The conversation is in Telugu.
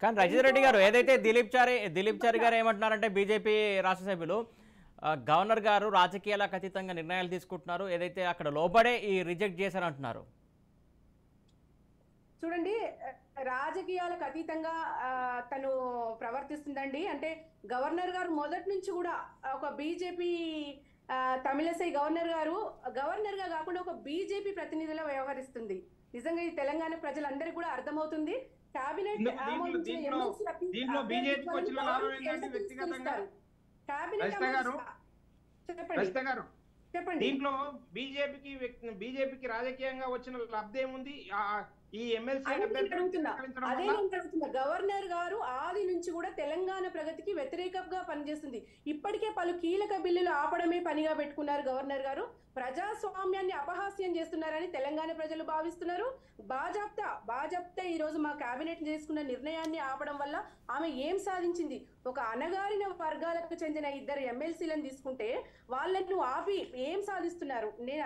కానీ రజిత్ రెడ్డి గారు ఏదైతే దిలీప్ చారి గారు ఏమంటున్నారంటే బీజేపీ రాష్ట్ర సభ్యులు గవర్నర్ గారు రాజకీయాలకు అతీతంగా నిర్ణయాలు తీసుకుంటున్నారు, ఏదైతే అక్కడ లోబడే ఈ రిజెక్ట్ చేశారంటున్నారు. చూడండి, రాజకీయాలకు అతీతంగా తను ప్రవర్తిస్తుందండి. అంటే గవర్నర్ గారు మొదటి నుంచి కూడా ఒక బీజేపీ తమిళసై గవర్నర్ గా కాకుండా ఒక బీజేపీ ప్రతినిధిలా వ్యవహరిస్తుంది. నిజంగా ఈ తెలంగాణ ప్రజలందరికీ కూడా అర్థమవుతుంది. కేబినెట్ దీంట్లో బీజేపీకి వచ్చిన లాభం ఏంటంటే వ్యక్తిగతంగా చెప్పండి. దీంట్లో బీజేపీకి రాజకీయంగా వచ్చిన లబ్ధి ఏముంది? ఈ ఎమ్మెల్సీ గవర్నర్ గారు ఆది నుంచి కూడా తెలంగాణ ప్రగతికి వ్యతిరేకంగా పనిచేస్తుంది. ఇప్పటికే పలు కీలక బిల్లులు ఆపడమే పనిగా పెట్టుకున్నారు గవర్నర్ గారు. ప్రజాస్వామ్యాన్ని అపహాస్యం చేస్తున్నారని తెలంగాణ ప్రజలు భావిస్తున్నారు. బాజాప్తా ఈ రోజు మా కేబినెట్ చేసుకున్న నిర్ణయాన్ని ఆపడం వల్ల ఆమె ఏం సాధించింది? ఒక అణగారిన వర్గాలకు చెందిన 2 ఎమ్మెల్సీలను తీసుకుంటే వాళ్ళను ఆపి ఏం సాధిస్తున్నారు? నేను